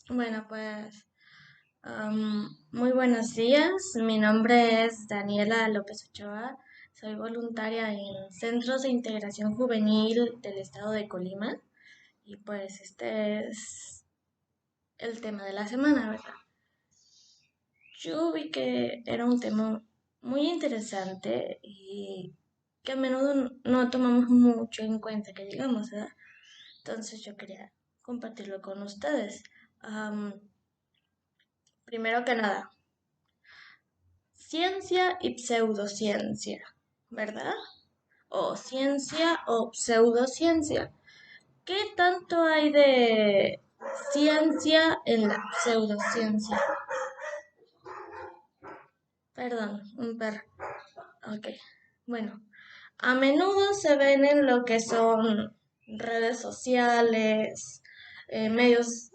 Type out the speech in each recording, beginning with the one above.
Bueno, pues muy buenos días. Mi nombre es Daniela López Ochoa. Soy voluntaria en Centros de Integración Juvenil del Estado de Colima. Y pues este es el tema de la semana, ¿verdad? Yo vi que era un tema muy interesante y que a menudo no tomamos mucho en cuenta, que digamos, ¿verdad? Entonces yo quería compartirlo con ustedes. Am, Primero que nada, ciencia y pseudociencia, ¿verdad? O ciencia o pseudociencia. ¿Qué tanto hay de ciencia en la pseudociencia? Perdón, un perro. Ok. Bueno, a menudo se ven en lo que son redes sociales, medios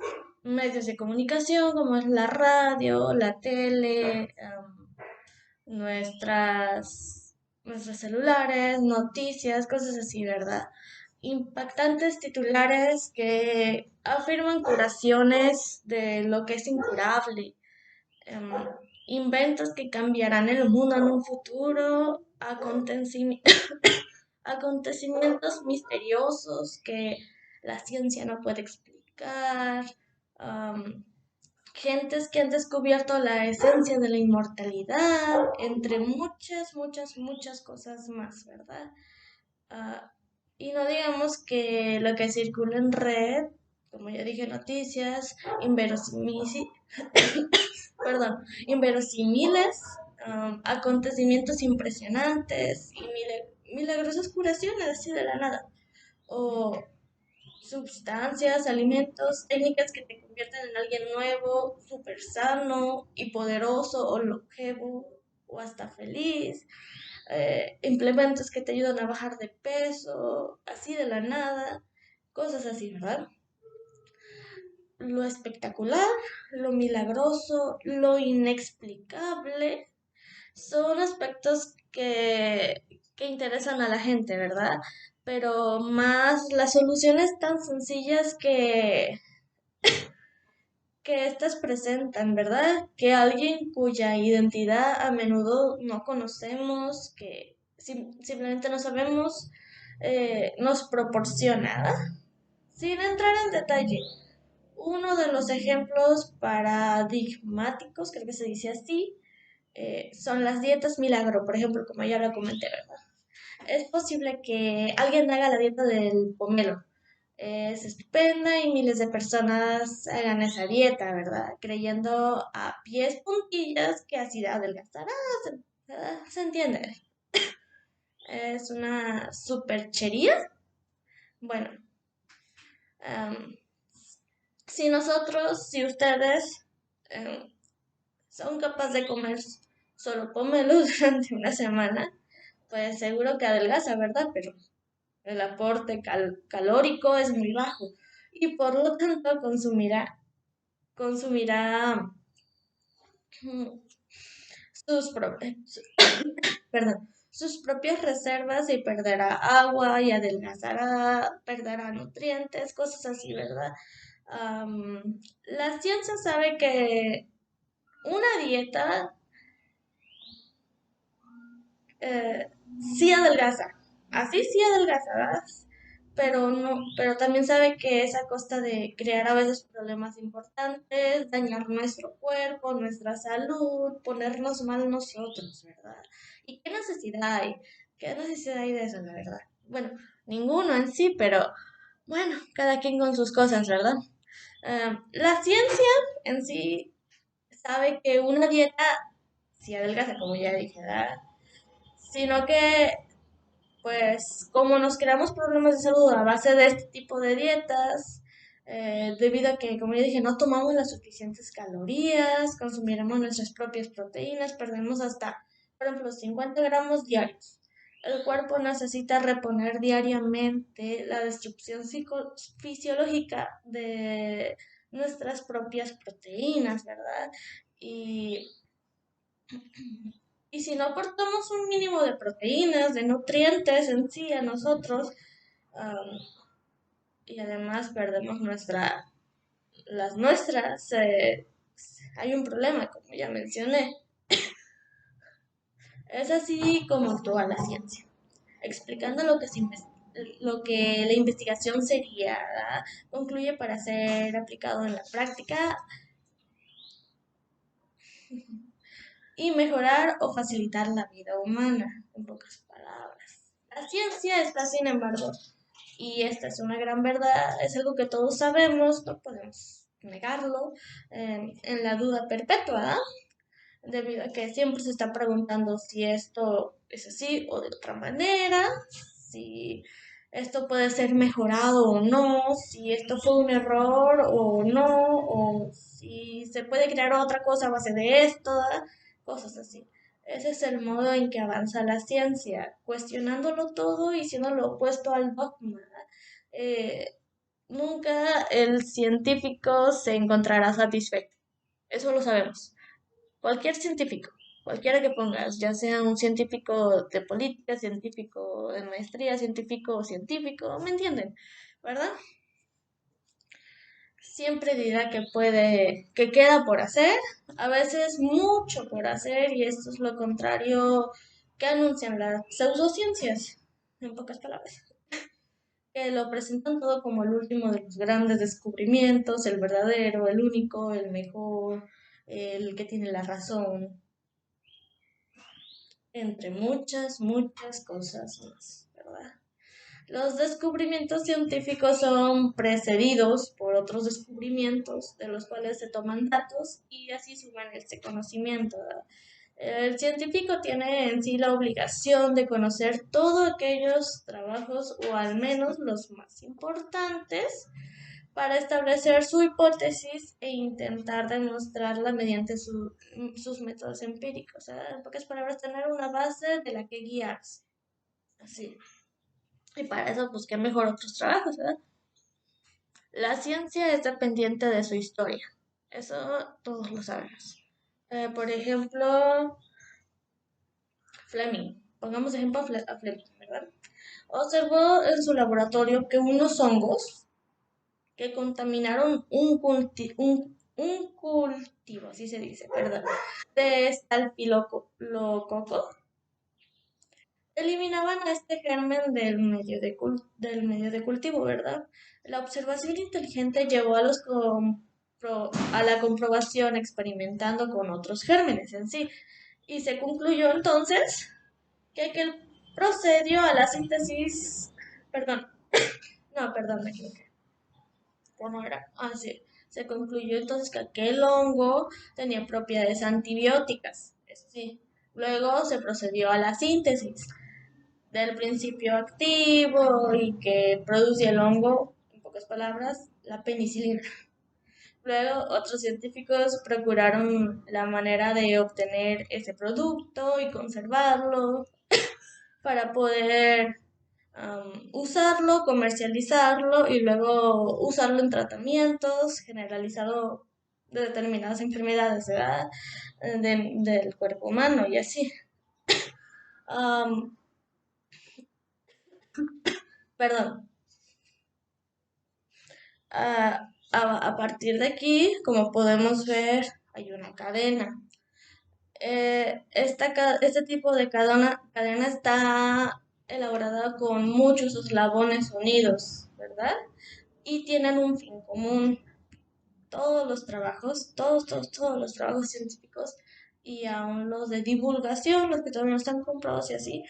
de comunicación como es la radio, la tele, nuestros celulares, noticias, cosas así, ¿verdad? Impactantes titulares que afirman curaciones de lo que es incurable, em, inventos que cambiarán el mundo en un futuro, acontecimientos misteriosos que la ciencia no puede explicar, am, gentes que han descubierto la esencia de la inmortalidad, entre muchas, muchas, muchas cosas más, ¿verdad? Ah, y no digamos que lo que circula en red, como ya dije, noticias, inverosímiles, perdón, inverosímiles, acontecimientos impresionantes y milagrosas curaciones así de la nada. O sustancias, alimentos, técnicas que te convierten en alguien nuevo, súper sano y poderoso o longevo o hasta feliz. Implementos que te ayudan a bajar de peso, así de la nada, cosas así, ¿verdad? Lo espectacular, lo milagroso, lo inexplicable, son aspectos que interesan a la gente, ¿verdad? Pero más las soluciones tan sencillas que estas presentan, ¿verdad? Que alguien cuya identidad a menudo no conocemos, que simplemente no sabemos, nos proporciona, ¿verdad? Sin entrar en detalle, uno de los ejemplos paradigmáticos, creo que se dice así, son las dietas milagro, por ejemplo, como ya lo comenté, ¿verdad? Es posible que alguien haga la dieta del pomelo. Es estupenda y miles de personas hagan esa dieta, ¿verdad? Creyendo a pies puntillas que así adelgazará. Se entiende. Es una superchería. Bueno, em, si ustedes em, son capaces de comer solo pomelo durante una semana, pues seguro que adelgaza, ¿verdad? Pero el aporte calórico es muy bajo y por lo tanto consumirá mm, perdón, sus propias reservas y perderá agua y adelgazará, perderá nutrientes, cosas así, ¿verdad? La ciencia sabe que una dieta eh, sí adelgaza, así sí adelgaza, ¿verdad? Pero no, pero también sabe que es a costa de crear a veces problemas importantes, dañar nuestro cuerpo, nuestra salud, ponernos mal nosotros, ¿verdad? ¿Y qué necesidad hay? ¿Qué necesidad hay de eso, la verdad? Bueno, ninguno en sí, pero bueno, cada quien con sus cosas, ¿verdad? La ciencia en sí sabe que una dieta sí adelgaza, como ya dije, ¿verdad? Sino que pues como nos creamos problemas de salud a base de este tipo de dietas, debido a que, como ya dije, no tomamos las suficientes calorías, consumiremos nuestras propias proteínas, perdemos hasta, por ejemplo, 50 gramos diarios. El cuerpo necesita reponer diariamente la destrucción fisiológica de nuestras propias proteínas, ¿verdad? Y y si no aportamos un mínimo de proteínas, de nutrientes en sí a nosotros, am, y además perdemos nuestra, las nuestras, hay un problema, como ya mencioné. Es así como actúa la ciencia, explicando lo que la investigación sería, ¿verdad? Concluye para ser aplicado en la práctica y mejorar o facilitar la vida humana, en pocas palabras. La ciencia está, sin embargo, y esta es una gran verdad, es algo que todos sabemos, no podemos negarlo, en la duda perpetua, debido a que siempre se está preguntando si esto es así o de otra manera, si esto puede ser mejorado o no, si esto fue un error o no, o si se puede crear otra cosa a base de esto, ¿verdad? Cosas así. Ese es el modo en que avanza la ciencia, cuestionándolo todo y siendo lo opuesto al dogma. Eh, Nunca el científico se encontrará satisfecho. Eso lo sabemos. Cualquier científico, cualquiera que pongas, ya sea un científico de política, científico de maestría, científico, ¿me entienden? ¿Verdad? Siempre dirá que puede, que queda por hacer, a veces mucho por hacer, y esto es lo contrario que anuncian las pseudociencias, en pocas palabras, que lo presentan todo como el último de los grandes descubrimientos, el verdadero, el único, el mejor, el que tiene la razón, entre muchas cosas más, ¿verdad? Los descubrimientos científicos son precedidos por otros descubrimientos de los cuales se toman datos y así suman este conocimiento, ¿verdad? El científico tiene en sí la obligación de conocer todos aquellos trabajos, o al menos los más importantes, para establecer su hipótesis e intentar demostrarla mediante sus métodos empíricos. O sea, en pocas palabras, tener una base de la que guiarse. Así. Y para eso, pues, qué mejor otros trabajos, ¿verdad? La ciencia es dependiente de su historia. Eso todos lo sabemos. Por ejemplo, Fleming. Pongamos ejemplo a Fleming, ¿verdad? Observó en su laboratorio que unos hongos que contaminaron un cultivo, así se dice, perdón, de estalfilococo, eliminaban a este germen del medio de cultivo, ¿verdad? La observación inteligente llevó a la comprobación experimentando con otros gérmenes en sí, y se concluyó entonces que aquel procedió a la síntesis, perdón, no, perdón, me equivoqué. ¿O no era? Ah, sí. Se concluyó entonces que aquel hongo tenía propiedades antibióticas. Eso sí. Luego se procedió a la síntesis del principio activo y que producía el hongo, en pocas palabras, la penicilina. Luego otros científicos procuraron la manera de obtener ese producto y conservarlo para poder usarlo, comercializarlo y luego usarlo en tratamientos, generalizado de determinadas enfermedades, ¿verdad? Del cuerpo humano y así. Am, Perdón. A partir de aquí, como podemos ver, hay una cadena. Este tipo de cadena está elaborada con muchos eslabones unidos, ¿verdad? Y tienen un fin común. Todos los trabajos, todos los trabajos científicos y aún los de divulgación, los que todavía no están comprobados y así,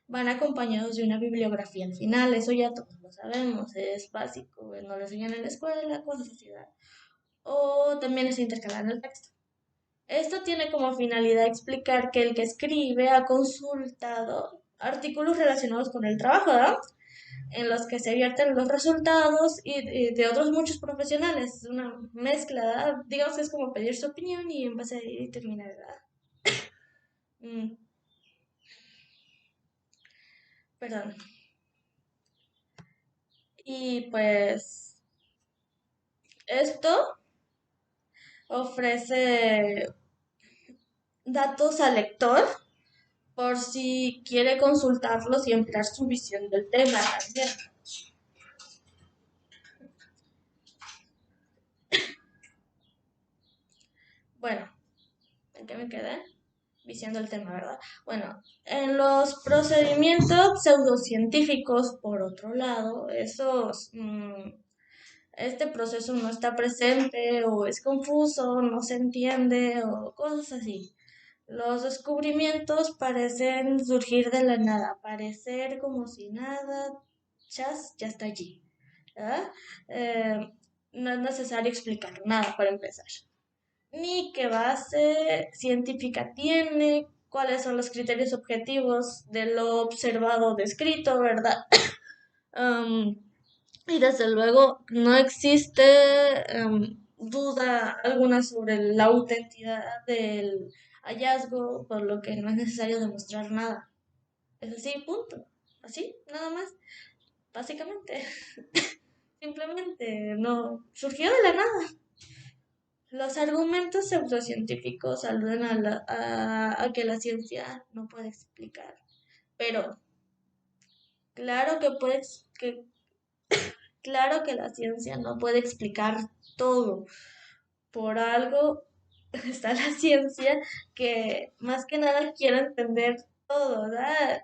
van acompañados de una bibliografía al final. Eso ya todos lo sabemos, es básico, no lo enseñan en la escuela, cosas así, ¿verdad? O también es intercalar en el texto. Esto tiene como finalidad explicar que el que escribe ha consultado artículos relacionados con el trabajo, ¿verdad? En los que se vierten los resultados y de otros muchos profesionales. Una mezcla, ¿verdad? Digamos que es como pedir su opinión y en base a ahí terminar, ¿verdad? Mm, Perdón. Y pues esto ofrece datos al lector por si quiere consultarlos y ampliar su visión del tema también. me quedé viciando el tema, ¿verdad? Bueno, en los procedimientos pseudocientíficos, por otro lado, este proceso no está presente o es confuso, no se entiende o cosas así. Los descubrimientos parecen surgir de la nada, parecer como si nada, chas, ya está allí, ¿verdad? Eh, no es necesario explicar nada para empezar. Ni qué base científica tiene, cuáles son los criterios objetivos de lo observado o descrito, ¿verdad? Am, y desde luego no existe duda alguna sobre la autenticidad del hallazgo, por lo que no es necesario demostrar nada. Es así, punto. Así, nada más, básicamente. Simplemente no surgió de la nada. Los argumentos pseudocientíficos aluden a que la ciencia no puede explicar, pero claro que claro que la ciencia no puede explicar todo. Por algo está la ciencia que más que nada quiere entender todo, ¿verdad?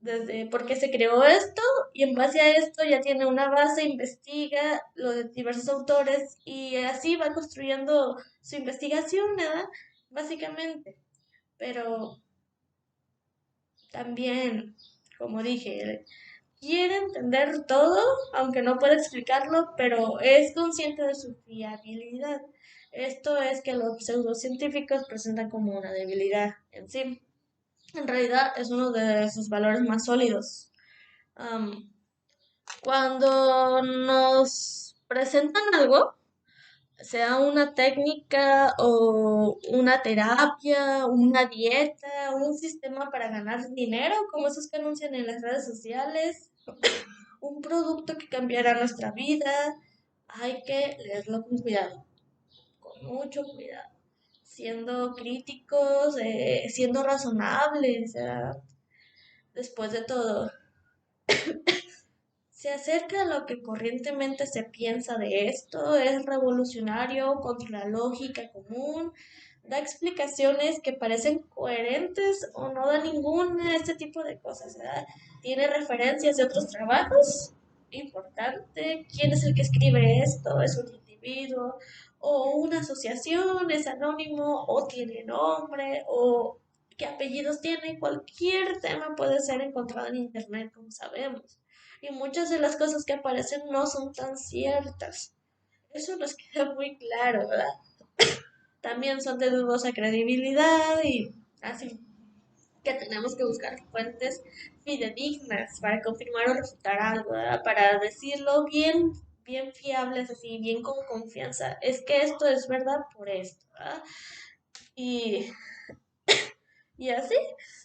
Desde por qué se creó esto y en base a esto ya tiene una base, investiga lo de diversos autores y así va construyendo su investigación, ¿verdad? Básicamente. Pero también, como dije, quiere entender todo, aunque no puede explicarlo, pero es consciente de su fiabilidad. Esto es que los pseudocientíficos presentan como una debilidad en sí. En realidad es uno de sus valores más sólidos. Am, Cuando nos presentan algo, sea una técnica o una terapia, una dieta, un sistema para ganar dinero, como esos que anuncian en las redes sociales, un producto que cambiará nuestra vida, hay que leerlo con cuidado, con mucho cuidado, siendo críticos, siendo razonables, después de todo. Se acerca a lo que corrientemente se piensa de esto, es revolucionario contra la lógica común, da explicaciones que parecen coherentes o no da ninguna, este tipo de cosas, ¿verdad? Tiene referencias de otros trabajos, importante, quién es el que escribe esto, es un individuo o una asociación, es anónimo o tiene nombre o qué apellidos tiene, cualquier tema puede ser encontrado en internet, como sabemos y muchas de las cosas que aparecen no son tan ciertas. Eso nos queda muy claro, ¿verdad? También son de dudosa credibilidad y así que tenemos que buscar fuentes fidedignas para confirmar o refutar algo, ¿verdad? Para decirlo bien, bien fiables, así, bien con confianza. Es que esto es verdad por esto, ¿verdad? Y, y así,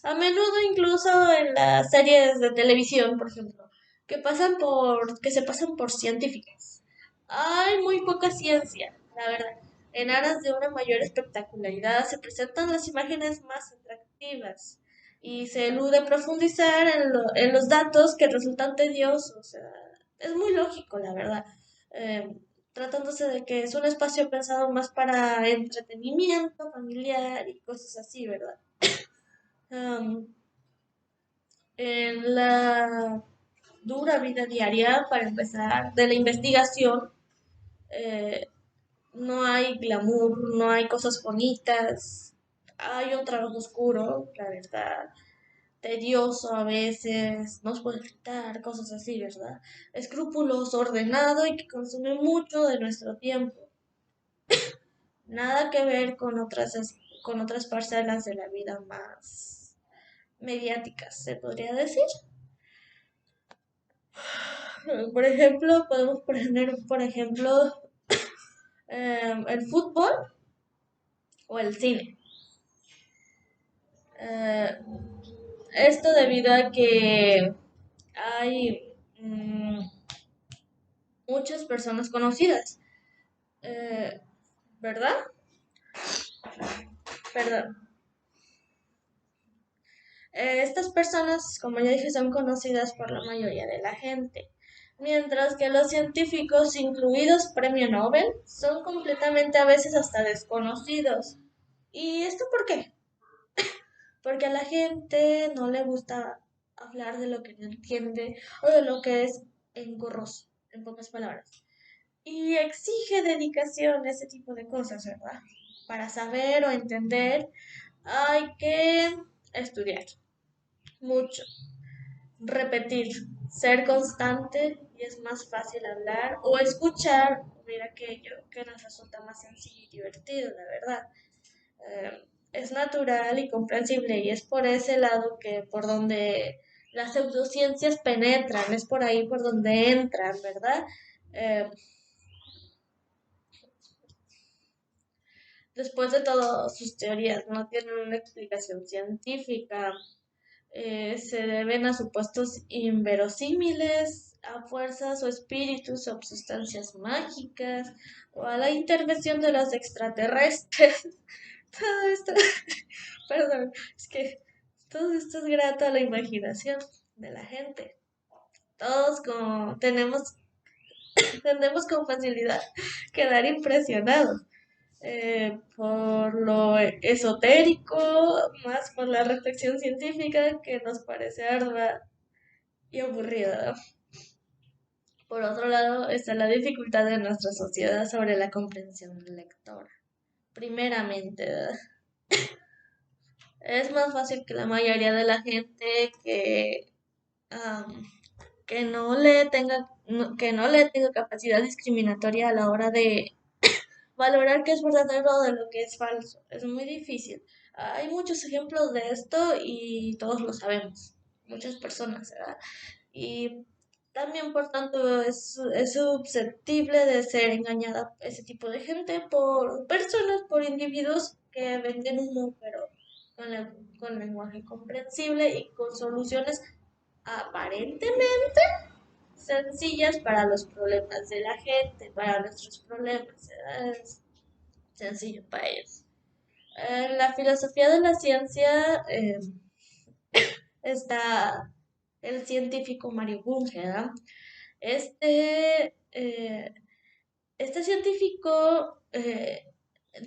a menudo incluso en las series de televisión, por ejemplo, que se pasan por científicas. Hay muy poca ciencia, la verdad. En aras de una mayor espectacularidad se presentan las imágenes más atractivas y se elude profundizar en los datos que resultan tediosos. O sea, es muy lógico, la verdad. Eh, Tratándose de que es un espacio pensado más para entretenimiento familiar y cosas así, ¿verdad? Am, en la dura vida diaria, para empezar, de la investigación, eh, no hay glamour, no hay cosas bonitas, hay un trabajo oscuro, la verdad, tedioso a veces, nos puede irritar, cosas así, ¿verdad? Escrupuloso, ordenado y que consume mucho de nuestro tiempo. Nada que ver con otras parcelas de la vida más mediáticas, se podría decir. Por ejemplo, podemos poner, por ejemplo, el fútbol o el cine. Eh, Esto debido a que hay muchas personas conocidas, eh, ¿verdad? Perdón. Estas personas, como ya dije, son conocidas por la mayoría de la gente, mientras que los científicos, incluidos Premio Nobel, son completamente a veces hasta desconocidos. ¿Y esto por qué? Porque a la gente no le gusta hablar de lo que no entiende o de lo que es engorroso, en pocas palabras. Y exige dedicación, ese tipo de cosas, ¿verdad? Para saber o entender hay que estudiar mucho, repetir, ser constante y es más fácil hablar o escuchar, mira aquello que nos resulta más sencillo y divertido, la verdad. Es natural y comprensible y es por ese lado que por donde las pseudociencias penetran, es por ahí por donde entran, ¿verdad? Eh, Después de todo, sus teorías no tienen una explicación científica, se deben a supuestos inverosímiles, a fuerzas o espíritus o sustancias mágicas, o a la intervención de los extraterrestres. Todo esto, perdón, es que todo esto es grato a la imaginación de la gente. Todos tendemos con facilidad quedar impresionados por lo esotérico, más por la reflexión científica que nos parece ardua y aburrida. Por otro lado, está la dificultad de nuestra sociedad sobre la comprensión lectora. Primeramente, ¿verdad? Es más fácil que la mayoría de la gente am, que no le tenga capacidad discriminatoria a la hora de valorar qué es verdadero de lo que es falso. Es muy difícil. Hay muchos ejemplos de esto y todos lo sabemos. Muchas personas, ¿verdad? Y también, por tanto, es susceptible de ser engañada ese tipo de gente por personas, por individuos que venden humo, pero con lenguaje comprensible y con soluciones aparentemente sencillas para los problemas de la gente, para nuestros problemas. Es sencillo para ellos. La filosofía de la ciencia está el científico Mario Bunge, ¿verdad? Este, eh, este científico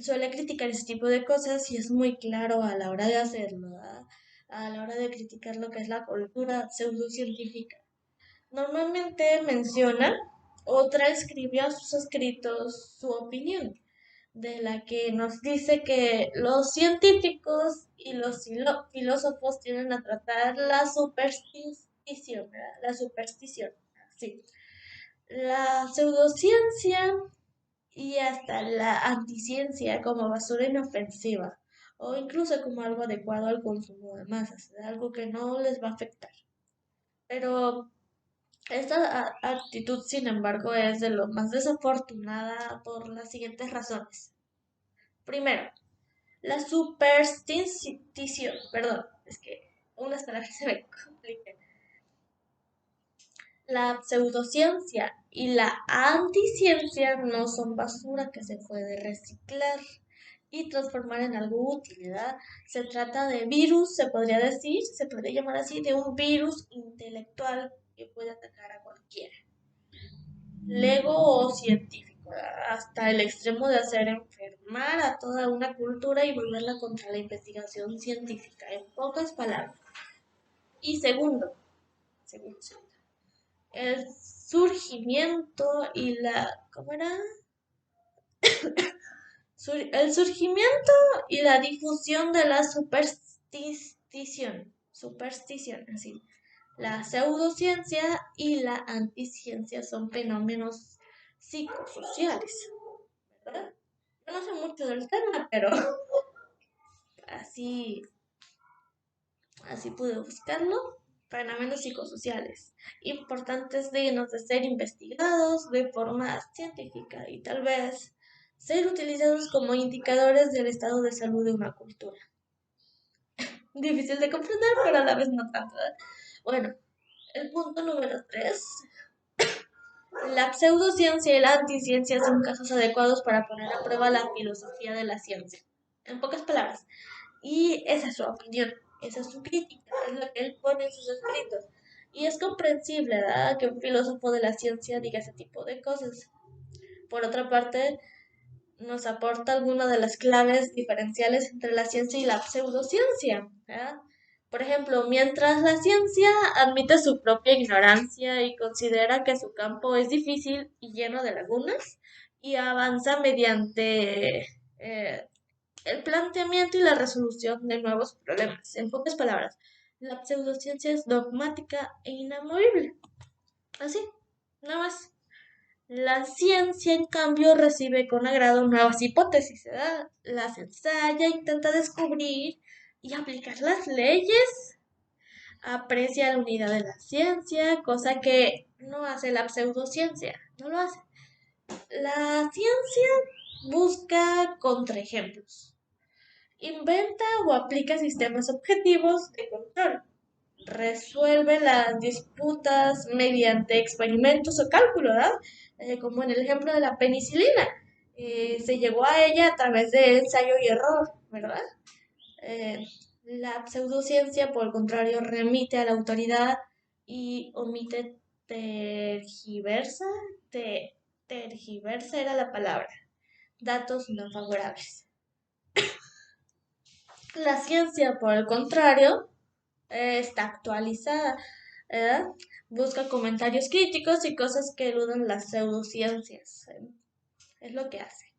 suele criticar ese tipo de cosas y es muy claro a la hora de hacerlo, ¿verdad? A la hora de criticar lo que es la cultura pseudocientífica. Normalmente menciona o transcribe a sus escritos su opinión, de la que nos dice que los científicos y los filósofos tienen a tratar la superstición, ¿verdad? La superstición, sí. La pseudociencia y hasta la anticiencia como basura inofensiva o incluso como algo adecuado al consumo de masas, algo que no les va a afectar. Pero esta actitud, sin embargo, es de lo más desafortunada por las siguientes razones. Primero, la superstición, perdón, es que unas palabras se me complican. La pseudociencia y la anticiencia no son basura que se puede reciclar y transformar en algo útil, ¿verdad? Se trata de virus, se podría decir, se podría llamar así, de un virus intelectual que puede atacar a cualquiera. Lego o científico, ¿verdad? Hasta el extremo de hacer enfermar a toda una cultura y volverla contra la investigación científica, en pocas palabras. Y segundo, el surgimiento y la, ¿cómo era? El surgimiento y la difusión de la superstición, así. La pseudociencia y la anticiencia son fenómenos psicosociales, ¿verdad? Yo no sé mucho del tema, pero así, así pude buscarlo. Fenómenos psicosociales, importantes, dignos de ser investigados de forma científica y tal vez ser utilizados como indicadores del estado de salud de una cultura. Difícil de comprender, pero a la vez no tanto, ¿verdad? Bueno, el punto número 3. La pseudociencia y la anticiencia son casos adecuados para poner a prueba la filosofía de la ciencia. En pocas palabras. Y esa es su opinión, esa es su crítica, es lo que él pone en sus escritos. Y es comprensible, ¿verdad?, que un filósofo de la ciencia diga ese tipo de cosas. Por otra parte, nos aporta algunas de las claves diferenciales entre la ciencia y la pseudociencia, ¿verdad? Por ejemplo, mientras la ciencia admite su propia ignorancia y considera que su campo es difícil y lleno de lagunas, y avanza mediante el planteamiento y la resolución de nuevos problemas. En pocas palabras, la pseudociencia es dogmática e inamovible. Así, nada más. La ciencia, en cambio, recibe con agrado nuevas hipótesis, ¿verdad? Las ensaya, intenta descubrir y aplicar las leyes, aprecia la unidad de la ciencia, cosa que no hace la pseudociencia, no lo hace. La ciencia busca contraejemplos, inventa o aplica sistemas objetivos de control, resuelve las disputas mediante experimentos o cálculo, ¿verdad? Como en el ejemplo de la penicilina. Se llegó a ella a través de ensayo y error, ¿verdad? Eh, la pseudociencia, por el contrario, remite a la autoridad y omite tergiversa, tergiversa era la palabra, datos no favorables. La ciencia, por el contrario, está actualizada, ¿verdad? Busca comentarios críticos y cosas que eluden las pseudociencias. Es lo que hace.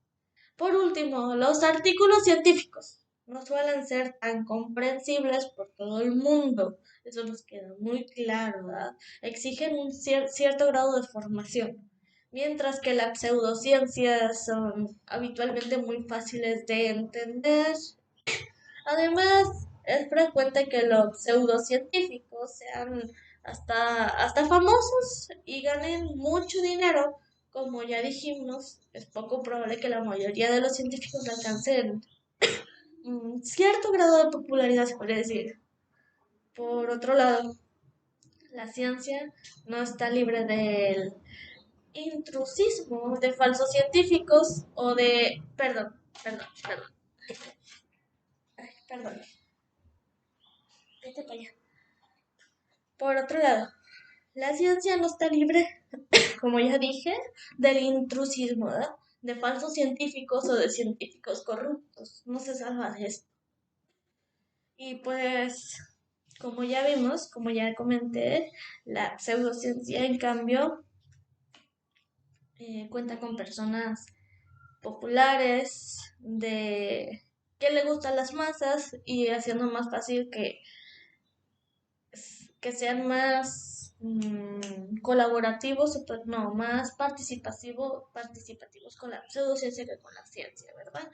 Por último, los artículos científicos no suelen ser tan comprensibles por todo el mundo. Eso nos queda muy claro, ¿verdad? Exigen un cierto grado de formación. Mientras que las pseudociencias son habitualmente muy fáciles de entender. Además, es frecuente que los pseudocientíficos sean hasta famosos y ganen mucho dinero. Como ya dijimos, es poco probable que la mayoría de los científicos alcancen cierto grado de popularidad, se podría decir. Por otro lado, la ciencia no está libre del intrusismo de falsos científicos o de... perdón, vete para allá. Por otro lado, la ciencia no está libre, como ya dije, del intrusismo, ¿verdad? De falsos científicos o de científicos corruptos. No se salva de esto. Y pues, como ya vimos, como ya comenté, la pseudociencia, en cambio, cuenta con personas populares, de que le gustan las masas y haciendo más fácil que sean más colaborativos, no, más participativos con la pseudociencia que con la ciencia, ¿verdad?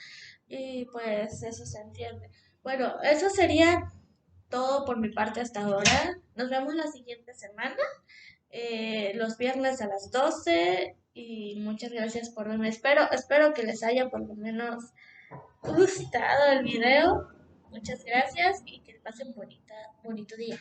Y pues eso se entiende. Bueno, eso sería todo por mi parte hasta ahora. Nos vemos la siguiente semana, los viernes a las 12 y muchas gracias por verme. Espero que les haya por lo menos gustado el video. Muchas gracias y que pasen bonito día.